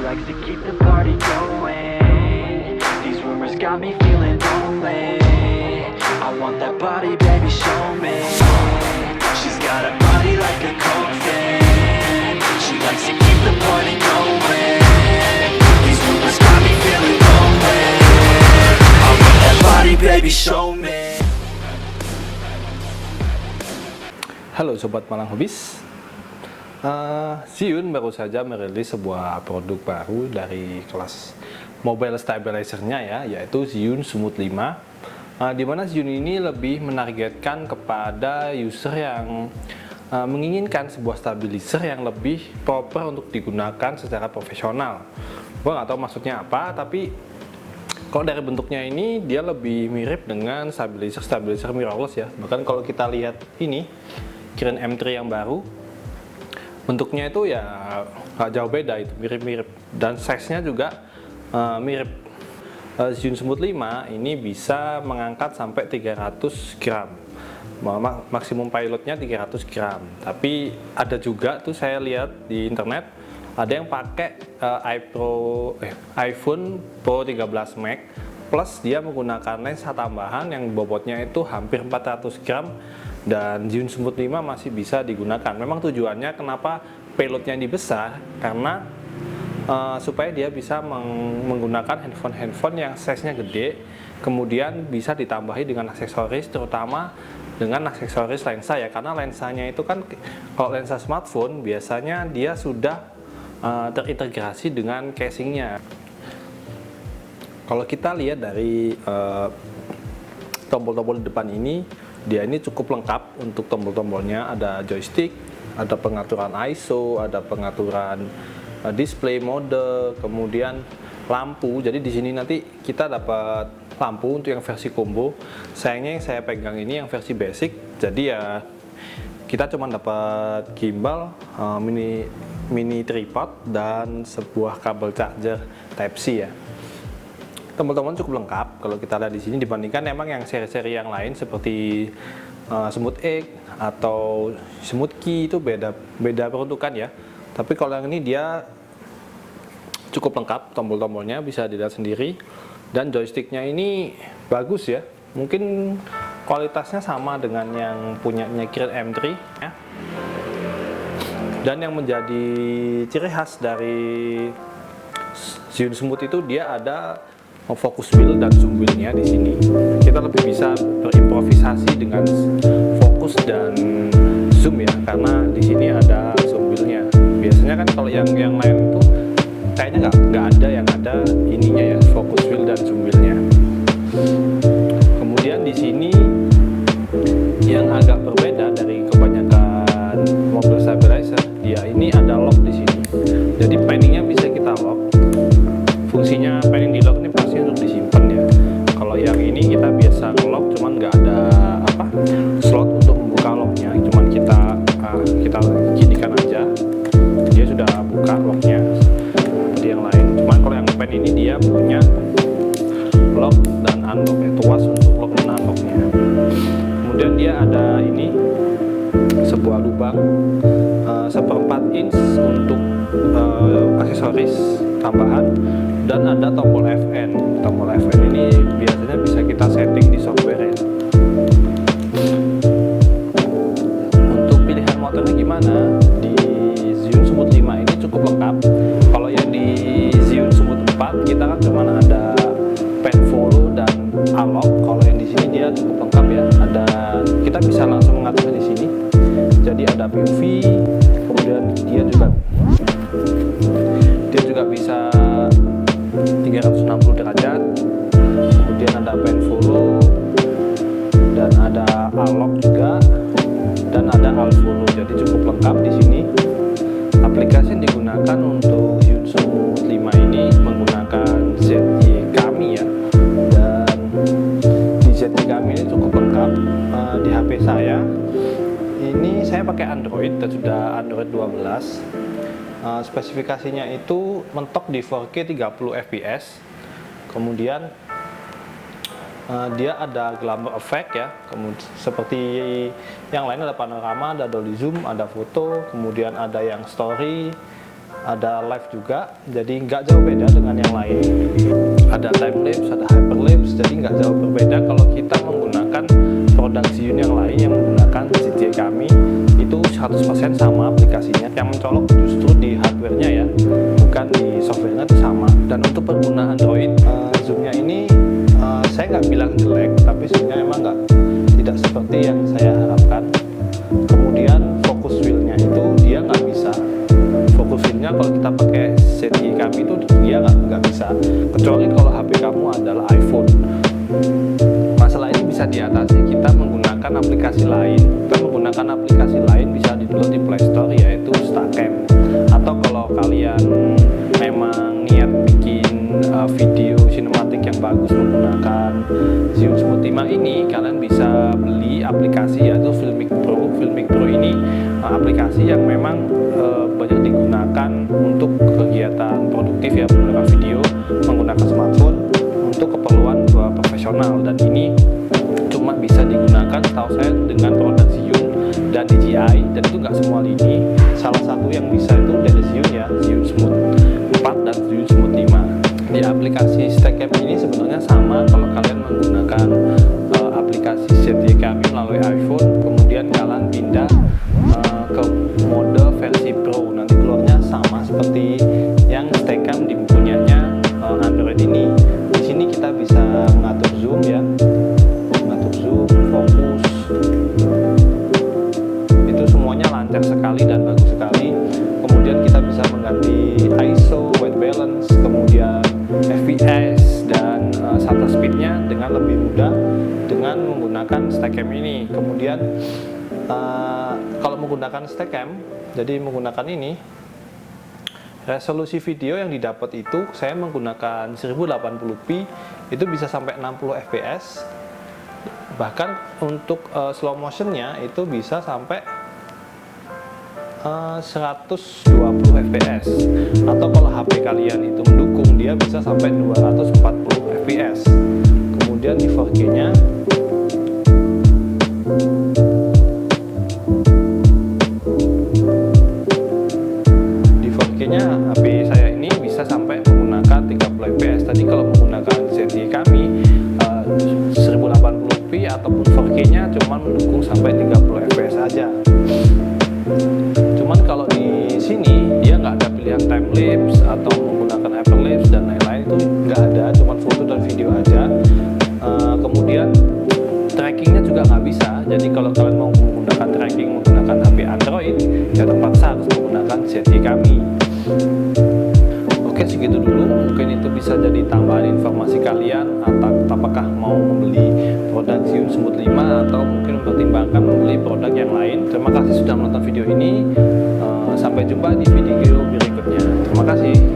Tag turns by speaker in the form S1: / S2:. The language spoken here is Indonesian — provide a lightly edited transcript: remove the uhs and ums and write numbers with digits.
S1: likes to keep the party going. These rumors got me feeling lonely. I want that body, baby, show me. She's got a body like a coffin. She likes to keep the party going. These rumors got me feeling lonely. I want that body, baby, show me.
S2: Halo Sobat Malang Hobis, Zhiyun baru saja merilis sebuah produk baru dari kelas mobile stabilizer-nya ya, yaitu Zhiyun Smooth 5, di mana Zhiyun ini lebih menargetkan kepada user yang menginginkan sebuah stabilizer yang lebih proper untuk digunakan secara profesional. Gua nggak tahu maksudnya apa, tapi kalau dari bentuknya ini dia lebih mirip dengan stabilizer mirrorless ya. Bahkan kalau kita lihat ini Kirin M3 yang baru, bentuknya itu ya nggak jauh beda, itu mirip-mirip, dan size-nya juga mirip. Zhiyun Smooth 5 ini bisa mengangkat sampai 300 gram, maksimum payloadnya 300 gram. Tapi ada juga tuh saya lihat di internet ada yang pakai iPhone Pro 13 Max plus dia menggunakan lensa tambahan yang bobotnya itu hampir 400 gram, dan Zhiyun Smooth 5 masih bisa digunakan. Memang tujuannya kenapa payloadnya ini besar, karena supaya dia bisa menggunakan handphone yang size-nya gede, kemudian bisa ditambahi dengan aksesoris, terutama dengan aksesoris lensa ya, karena lensanya itu kan kalau lensa smartphone biasanya dia sudah terintegrasi dengan casingnya. Kalau kita lihat dari tombol-tombol di depan ini, dia ini cukup lengkap untuk tombol-tombolnya. Ada joystick, ada pengaturan ISO, ada pengaturan display mode, kemudian lampu. Jadi di sini nanti kita dapat lampu untuk yang versi combo. Sayangnya yang saya pegang ini yang versi basic, jadi ya kita cuma dapat gimbal, mini tripod, dan sebuah kabel charger Type-C ya. Tombol-tombol cukup lengkap kalau kita lihat di sini, dibandingkan emang yang seri-seri yang lain seperti Smooth X atau Smooth Key itu beda peruntukan ya. Tapi kalau yang ini dia cukup lengkap, tombol-tombolnya bisa dilihat sendiri, dan joysticknya ini bagus ya. Mungkin kualitasnya sama dengan yang punyanya Kirin M3 ya. Dan yang menjadi ciri khas dari Zhiyun Smooth itu dia ada fokus wheel dan zoom wheelnya di sini. Kita lebih bisa berimprovisasi dengan fokus dan zoom ya, karena di sini ada zoom wheelnya. Biasanya kan kalau yang lain itu kayaknya nggak ada yang ada ininya ya, fokus wheel dan zoom wheelnya. Kemudian di sini yang agak berbeda dari kebanyakan mobil stabilizer, dia ini ada lock di sini. Jadi panningnya bisa kita lock. Fungsinya panning di lock ini pasti untuk disimpan ya. Kalau yang ini kita biasa nge-lock, cuman nggak ada slot untuk membuka locknya, cuman kita ginikan aja, dia sudah buka locknya seperti yang lain. Cuman kalau yang pen ini dia punya lock dan unlock, tuas untuk lock dan unlocknya. Kemudian dia ada ini sebuah lubang 1/4 inch untuk aksesoris tambahan, dan ada tombol FN. Tombol FN ini biasanya bisa kita setting di software ya. Untuk pilihan motornya gimana? Di Zhiyun Smooth 5 ini cukup lengkap. Kalau yang di Zhiyun Smooth 4 kita kan cuma ada pen follow dan unlock. Kalau yang di sini dia cukup lengkap ya. Kita bisa langsung mengatur di sini. Jadi ada POV, kemudian dia juga bisa 360 derajat, kemudian ada pen follow, dan ada unlock juga, dan ada alt follow. Jadi cukup lengkap di sini. Aplikasi yang digunakan untuk Zhiyun Smooth 5 ini menggunakan ZY Kami ya, dan di ZY Kami ini cukup lengkap. Di HP saya ini saya pakai Android dan sudah Android 12. Spesifikasinya itu mentok di 4K 30 fps. Kemudian dia ada glamour effect ya, kemudian seperti yang lain ada panorama, ada dolly zoom, ada foto, kemudian ada yang story, ada live juga, jadi nggak jauh beda dengan yang lain. Ada time lapse, ada hyperlapse, jadi nggak jauh berbeda kalau kita menggunakan produk Zhiyun yang lain yang menggunakan ZTE Kami. Itu 100% sama aplikasinya, yang mencolok justru di hardware-nya ya, bukan di software-nya, itu sama. Dan untuk pengguna Android, zoomnya ini saya nggak bilang jelek, tapi zoomnya emang tidak seperti yang saya harapkan. Kemudian focus wheel-nya itu dia nggak bisa. Focus wheel-nya kalau kita pakai ZTE Kami itu dia nggak bisa, kecuali kalau HP kamu adalah iPhone. Masalah ini bisa diatasi kita menggunakan aplikasi lain. Kita menggunakan aplikasi lain bisa di-download di Play Store, yaitu StackCam. Atau kalau kalian memang niat bikin video sinematik yang bagus menggunakan Zhiyun Smooth 5 ini, kalian bisa beli aplikasi yaitu Filmic Pro. Filmic Pro ini aplikasi yang memang banyak digunakan untuk kegiatan produktif ya, menggunakan video menggunakan smartphone untuk keperluan profesional, dan ini cuma bisa digunakan setahu saya dengan produk Zhiyun dan DJI, dan itu nggak semua lini. Salah satu yang bisa itu dari Zhiyun ya, Zhiyun Smooth 4 dan Zhiyun Smooth 5. Di aplikasi StackCam ini sebenarnya sama kalau kalian menggunakan aplikasi ZTE Kami melalui iPhone, kemudian kalian pindah ke mode versi Pro, nanti keluarnya sama seperti yang StackCam dipunyanya Android ini. Di sini kita bisa mengatur zoom ya, mengatur zoom, fokus, itu semuanya lancar sekali dan bagus sekali. Kemudian kita bisa mengganti ISO, white balance, kemudian FPS dan shutter speednya dengan lebih mudah dengan menggunakan StackCam ini. Kemudian kalau menggunakan StackCam, jadi menggunakan ini, resolusi video yang didapat itu saya menggunakan 1080p itu bisa sampai 60 fps. Bahkan untuk slow motionnya itu bisa sampai 120 fps, atau kalau HP kalian itu mendukung dia bisa sampai 240 fps. Kemudian di 4K nya HP saya ini bisa sampai menggunakan 30 fps. Tadi kalau menggunakan ZTE Kami 1080p ataupun 4K nya cuma mendukung sampai 30 fps aja. Cuman kalau di sini dia nggak ada pilihan time lapse atau menggunakan hyperlapse dan lain-lain, itu nggak ada, cuma foto dan video aja. Kemudian trackingnya juga nggak bisa, jadi kalau kalian mau menggunakan tracking menggunakan HP Android ya terpaksa harus menggunakan ZTE Kami. Oke, segitu dulu, mungkin itu bisa jadi tambahan informasi kalian atau apakah mau membeli produk Zhiyun Smooth 5 atau mungkin mempertimbangkan membeli produk yang lain. Terima kasih sudah menonton video ini, sampai jumpa di video berikutnya. Terima kasih.